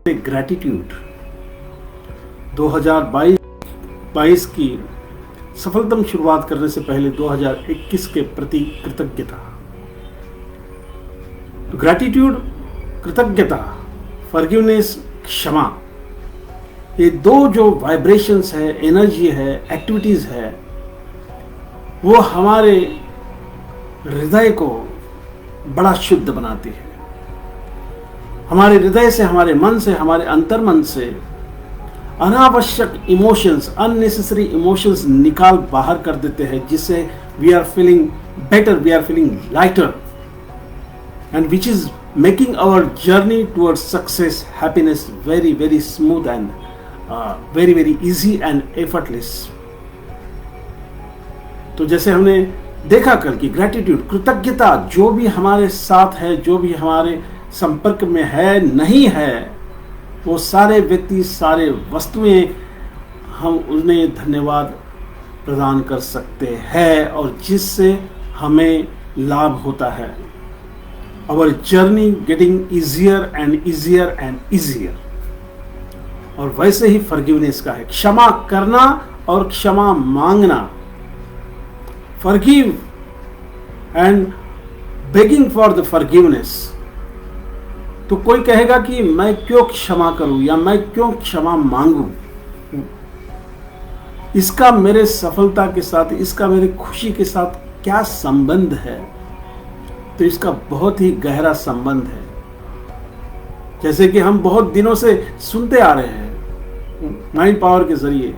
Gratitude 2022 की सफलतम शुरुआत करने से पहले 2021 के प्रति कृतज्ञता। तो ग्रैटिट्यूड, कृतज्ञता, फॉरगिवनेस, क्षमा, ये दो जो वाइब्रेशंस है, एनर्जी है, एक्टिविटीज है, वो हमारे हृदय को बड़ा शुद्ध बनाती है। हमारे हृदय से, हमारे मन से, हमारे अंतर्मन से अनावश्यक इमोशंस, अननेसेसरी इमोशंस निकाल बाहर कर देते हैं, जिससे we are feeling better, we are feeling lighter, and which is making our journey towards success, happiness very very smooth and very very easy and effortless. तो जैसे हमने देखा कल की ग्रैटिट्यूड, कृतज्ञता, जो भी हमारे साथ है, जो भी हमारे संपर्क में है, नहीं है, वो सारे व्यक्ति, सारे वस्तुएं, हम उन्हें धन्यवाद प्रदान कर सकते हैं और जिससे हमें लाभ होता है। Our journey getting easier and easier and easier. और वैसे ही फॉरगिवनेस का है, क्षमा करना और क्षमा मांगना। Forgive and begging for the forgiveness. तो कोई कहेगा कि मैं क्यों क्षमा करूं या मैं क्यों क्षमा मांगूं, इसका मेरे सफलता के साथ, इसका मेरे खुशी के साथ क्या संबंध है? तो इसका बहुत ही गहरा संबंध है। जैसे कि हम बहुत दिनों से सुनते आ रहे हैं माइंड पावर के जरिए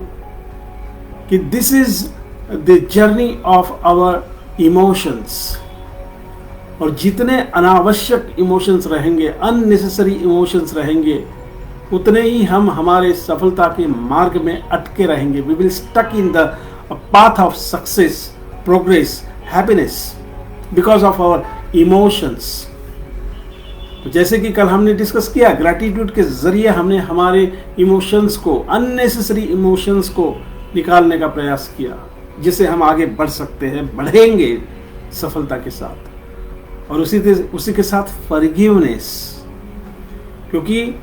कि this is the journey of our emotions, और जितने अनावश्यक इमोशंस रहेंगे, अननेसेसरी इमोशंस रहेंगे, उतने ही हम हमारे सफलता के मार्ग में अटके रहेंगे। We will stuck in the path of success, progress, happiness because of our emotions. जैसे कि कल हमने डिस्कस किया, ग्रैटिट्यूड के जरिए हमने हमारे इमोशंस को, अननेसेसरी इमोशंस को निकालने का प्रयास किया, जिससे हम आगे बढ़ सकते हैं, बढ़ेंगे सफलता के साथ। और उसी के साथ फॉरगिवनेस, क्योंकि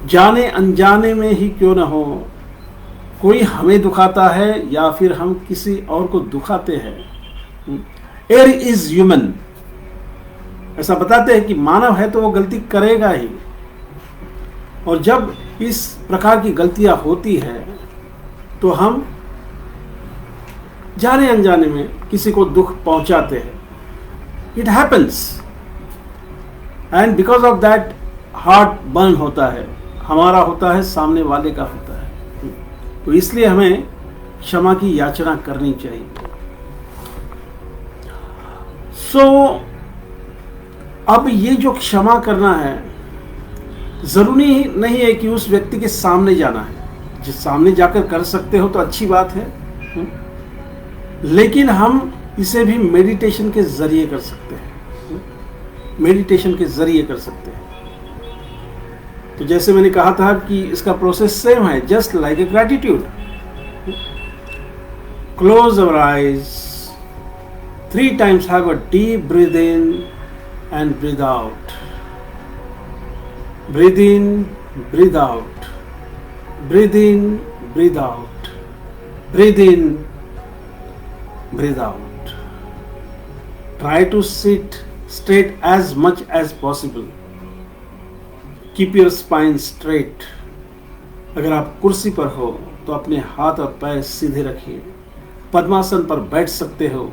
जाने अनजाने में ही क्यों ना हो, कोई हमें दुखाता है या फिर हम किसी और को दुखाते हैं। एयर इज ह्यूमन, ऐसा बताते हैं कि मानव है तो वो गलती करेगा ही। और जब इस प्रकार की गलतियां होती है तो हम जाने अनजाने में किसी को दुख पहुंचाते हैं। It happens, and because of that heart burn होता है, हमारा होता है, सामने वाले का होता है। तो इसलिए हमें क्षमा की याचना करनी चाहिए। अब ये जो क्षमा करना है, जरूरी नहीं है कि उस व्यक्ति के सामने जाना है। जिस सामने जाकर कर सकते हो तो अच्छी बात है, लेकिन हम इसे भी मेडिटेशन के जरिए कर सकते हैं। मेडिटेशन के जरिए कर सकते हैं। तो जैसे मैंने कहा था कि इसका प्रोसेस सेम है, just like a gratitude. Close our eyes, 3 times have a deep breath in and breathe out. Breathe in, breathe out, breathe in, breathe out, breathe in, breathe out. Try to sit straight as much as possible. Keep your spine straight. अगर आप कुर्सी पर हो तो अपने हाथ और पैर सीधे रखिए। पद्मासन पर बैठ सकते हो,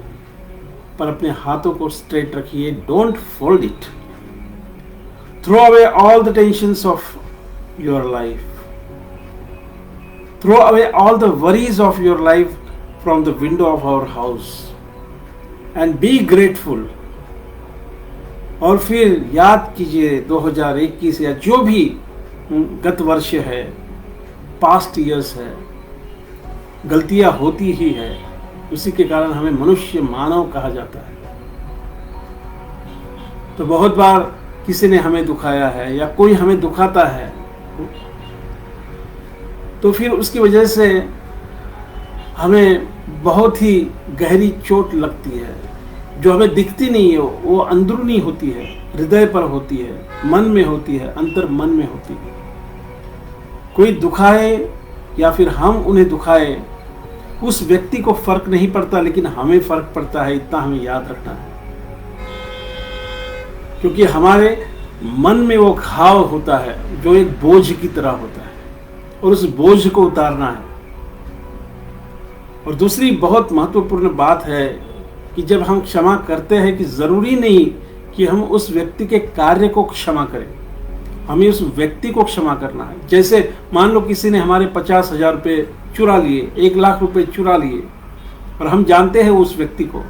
पर अपने हाथों को स्ट्रेट रखिए। Don't fold it. Throw away all the tensions of your life. Throw away all the worries of your life from the window of our house and be grateful. और फिर याद कीजिए 2021 या जो भी गत वर्ष है, पास्ट ईयर्स है, गलतियां होती ही है, उसी के कारण हमें मनुष्य, मानव कहा जाता है। तो बहुत बार किसी ने हमें दुखाया है या कोई हमें दुखाता है, तो फिर उसकी वजह से हमें बहुत ही गहरी चोट लगती है, जो हमें दिखती नहीं है, वो अंदरूनी होती है, हृदय पर होती है, मन में होती है, अंतर मन में होती है। कोई दुखाए या फिर हम उन्हें दुखाए, उस व्यक्ति को फर्क नहीं पड़ता, लेकिन हमें फर्क पड़ता है, इतना हमें याद रखना है। क्योंकि हमारे मन में वो घाव होता है जो एक बोझ की तरह होता है, और उस बोझ को उतारना है। और दूसरी बहुत महत्वपूर्ण बात है कि जब हम क्षमा करते हैं कि जरूरी नहीं कि हम उस व्यक्ति के कार्य को क्षमा करें, हमें उस व्यक्ति को क्षमा करना है। जैसे मान लो किसी ने हमारे 50,000 रुपये चुरा लिए, 1,00,000 रुपये चुरा लिए, और हम जानते हैं उस व्यक्ति को,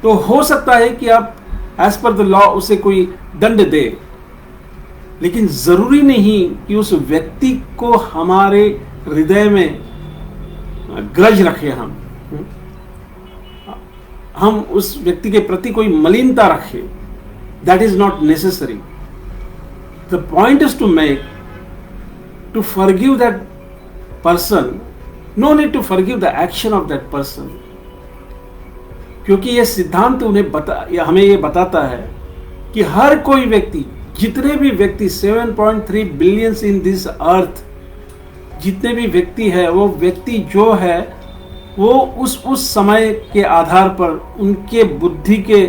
तो हो सकता है कि आप एज पर द लॉ उसे कोई दंड दे, लेकिन जरूरी नहीं कि उस व्यक्ति को हमारे हृदय में ग्रज रखे, हम उस व्यक्ति के प्रति कोई मलिनता रखें। That is not necessary. The point is to make to forgive that person, no need to forgive the action of that person, क्योंकि यह सिद्धांत हमें ये बताता है कि हर कोई व्यक्ति, जितने भी व्यक्ति 7.3 बिलियंस इन दिस अर्थ, जितने भी व्यक्ति है, वो व्यक्ति जो है वो उस समय के आधार पर उनके बुद्धि के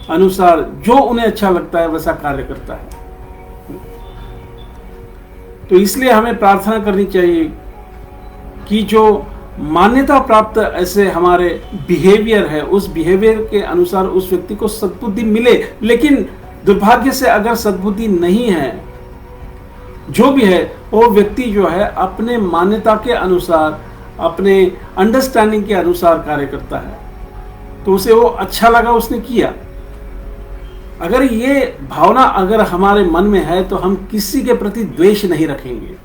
अनुसार जो उन्हें अच्छा लगता है वैसा कार्य करता है। तो इसलिए हमें प्रार्थना करनी चाहिए कि जो मान्यता प्राप्त ऐसे हमारे बिहेवियर है, उस बिहेवियर के अनुसार उस व्यक्ति को सद्बुद्धि मिले। लेकिन दुर्भाग्य से अगर सद्बुद्धि नहीं है, जो भी है वो व्यक्ति जो है अपने मान्यता के अनुसार, अपने अंडरस्टैंडिंग के अनुसार कार्य करता है, तो उसे वो अच्छा लगा, उसने किया। अगर ये भावना अगर हमारे मन में है तो हम किसी के प्रति द्वेष नहीं रखेंगे।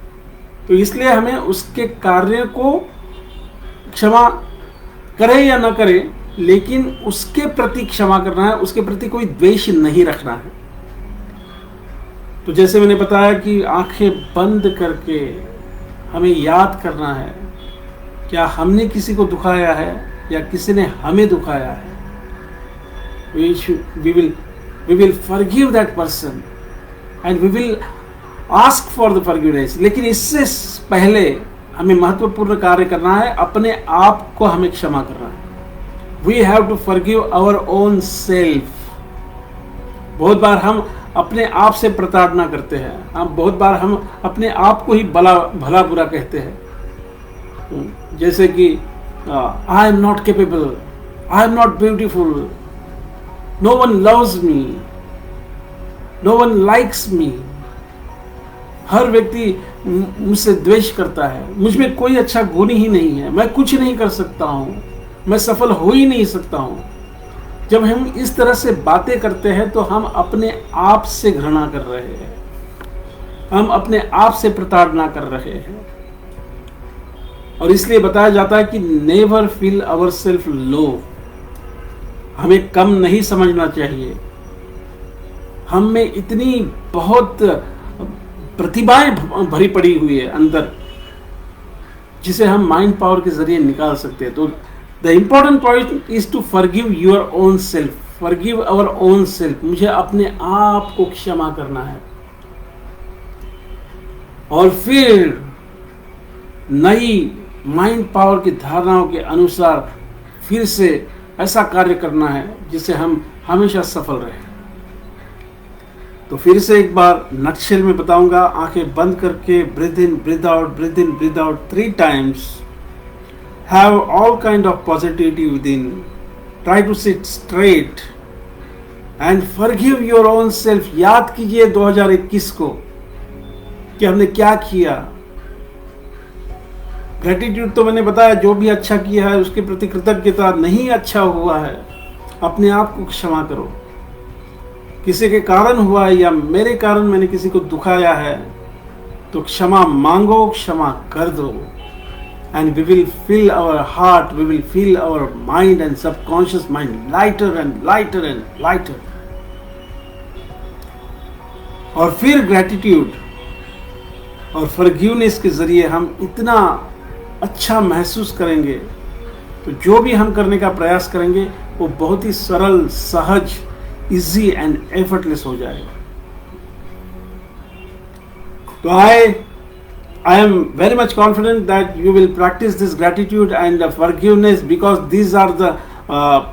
तो इसलिए हमें उसके कार्य को क्षमा करें या ना करें, लेकिन उसके प्रति क्षमा करना है, उसके प्रति कोई द्वेष नहीं रखना है। तो जैसे मैंने बताया कि आंखें बंद करके हमें याद करना है, क्या हमने किसी को दुखाया है या किसी ने हमें दुखाया है। We will forgive that person and we will ask for the forgiveness। लेकिन इससे पहले हमें महत्वपूर्ण कार्य करना है, अपने आप को हमें क्षमा करना है। We have to forgive our own self। बहुत बार हम अपने आप से प्रताड़ना करते हैं, बहुत बार हम अपने आप को ही भला बुरा कहते हैं। जैसे कि I am not capable, I am not beautiful, no one loves me, no one likes me. हर व्यक्ति मुझसे द्वेष करता है, मुझ में कोई अच्छा गुण ही नहीं है, मैं कुछ नहीं कर सकता हूँ, मैं सफल हो ही नहीं सकता हूँ। जब हम इस तरह से बातें करते हैं तो हम अपने आप से घृणा कर रहे हैं, हम अपने आप से प्रताड़ना कर रहे हैं। और इसलिए बताया जाता है कि नेवर फील अवर सेल्फ लो। हमें कम नहीं समझना चाहिए। हम में इतनी बहुत प्रतिभाएं भरी पड़ी हुई है अंदर, जिसे हम माइंड पावर के जरिए निकाल सकते हैं। तो the important point is to forgive your own self, forgive our own self. मुझे अपने आप को क्षमा करना है, और फिर नई माइंड पावर की धारणाओं के अनुसार फिर से ऐसा कार्य करना है जिससे हम हमेशा सफल रहें। तो फिर से एक बार नटशेल में बताऊंगा, आंखें बंद करके breathe in breathe out, breathe in breathe out 3 times। Have all kind of positivity within, try to sit straight and forgive your own self. याद कीजिए 2021 को कि हमने क्या किया। ग्रेटिट्यूड तो मैंने बताया, जो भी अच्छा किया है उसके प्रति कृतज्ञता। नहीं अच्छा हुआ है, अपने आप को क्षमा करो। किसी के कारण हुआ है या मेरे कारण मैंने किसी को दुखाया है तो क्षमा मांगो, क्षमा कर दो। And we will feel our heart, we will feel our mind and subconscious mind lighter and lighter and lighter. और फिर ग्रेटिट्यूड और फॉरगिवनेस के जरिए हम इतना अच्छा महसूस करेंगे, तो जो भी हम करने का प्रयास करेंगे वो बहुत ही सरल, सहज, इजी एंड एफर्टलेस हो जाएगा। तो आए I am very much confident that you will practice this gratitude and forgiveness, because these are the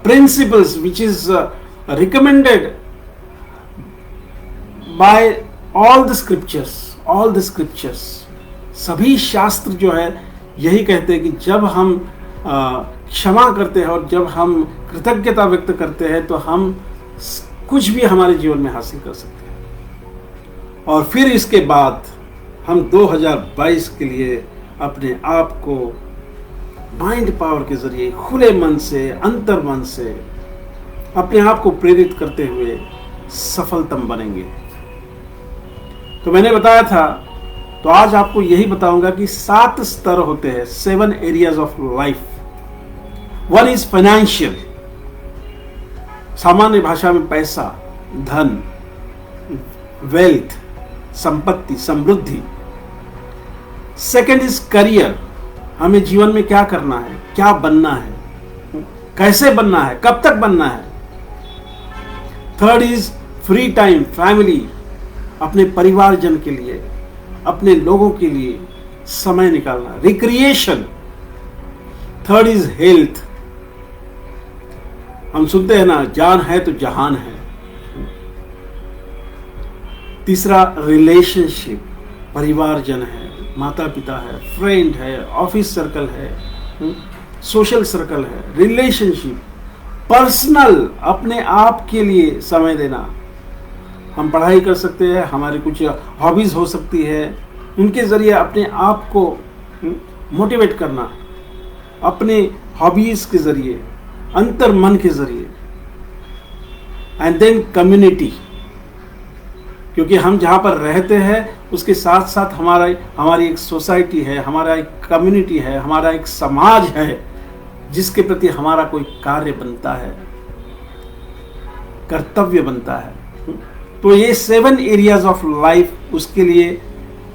principles which is recommended by all the scriptures. सभी शास्त्र जो है यही कहते हैं कि जब हम क्षमा करते हैं और जब हम कृतज्ञता व्यक्त करते हैं तो हम कुछ भी हमारे जीवन में हासिल कर सकते हैं। और फिर इसके बाद हम 2022 के लिए अपने आप को माइंड पावर के जरिए खुले मन से, अंतर मन से अपने आप को प्रेरित करते हुए सफलतम बनेंगे। तो मैंने बताया था, तो आज आपको यही बताऊंगा कि 7 स्तर होते हैं, 7 areas of life. 1 is financial, सामान्य भाषा में पैसा, धन, वेल्थ, संपत्ति, समृद्धि। 2nd इज करियर, हमें जीवन में क्या करना है, क्या बनना है, कैसे बनना है, कब तक बनना है। 3rd is free time, family, अपने परिवारजन के लिए, अपने लोगों के लिए समय निकालना, रिक्रिएशन। 3rd इज हेल्थ, हम सुनते हैं ना, जान है तो जहान है। 3रा रिलेशनशिप, परिवारजन है, माता पिता है, फ्रेंड है, ऑफिस सर्कल है, सोशल सर्कल है। रिलेशनशिप, पर्सनल, अपने आप के लिए समय देना। हम पढ़ाई कर सकते हैं, हमारे कुछ हॉबीज हो सकती है, उनके जरिए अपने आप को मोटिवेट करना, अपने हॉबीज के जरिए, अंतर मन के जरिए। एंड देन कम्युनिटी, क्योंकि हम जहाँ पर रहते हैं उसके साथ साथ हमारी एक सोसाइटी है, हमारा एक कम्युनिटी है, हमारा एक समाज है जिसके प्रति हमारा कोई कार्य बनता है, कर्तव्य बनता है। तो ये 7 एरियाज ऑफ लाइफ, उसके लिए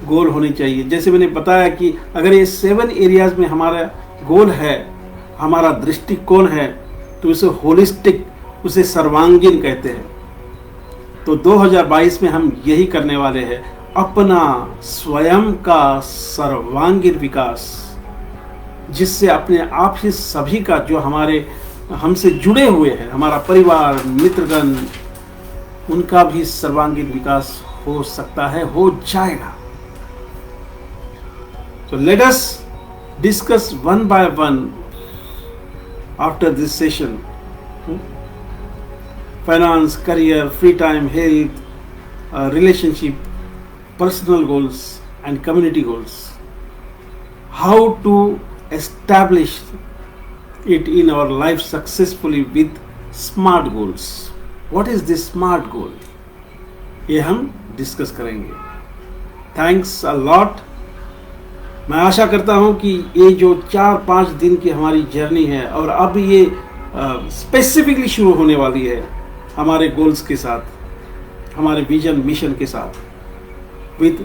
गोल होने चाहिए। जैसे मैंने बताया कि अगर ये 7 एरियाज में हमारा गोल है, हमारा दृष्टिकोण है, तो उसे होलिस्टिक, उसे सर्वांगीण कहते हैं। तो 2022 में हम यही करने वाले हैं, अपना स्वयं का सर्वांगीण विकास, जिससे अपने आप ही सभी का, जो हमसे जुड़े हुए हैं, हमारा परिवार, मित्रगण, उनका भी सर्वांगीण विकास हो सकता है, हो जाएगा। So let us discuss one by one after this session. Finance, career, free time, health, relationship, personal goals and community goals. How to establish it in our life successfully with SMART goals. What is this SMART goal? ये हम discuss करेंगे। Thanks a lot. मैं आशा करता हूं कि ये जो 4-5 दिन की हमारी जर्नी है, और अब ये स्पेसिफिकली शुरू होने वाली है हमारे गोल्स के साथ, हमारे विजन मिशन के साथ, with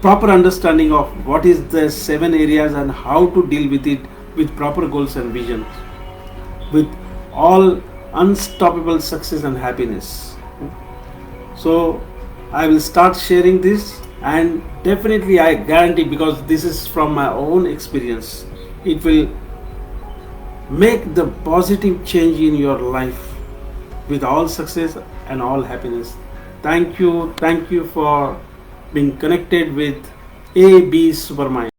proper understanding of what is the 7 areas and how to deal with it, with proper goals and vision, with all unstoppable success and happiness. So I will start sharing this, and definitely I guarantee, because this is from my own experience, it will make the positive change in your life with all success and all happiness. Thank you for being connected with AB Supermind.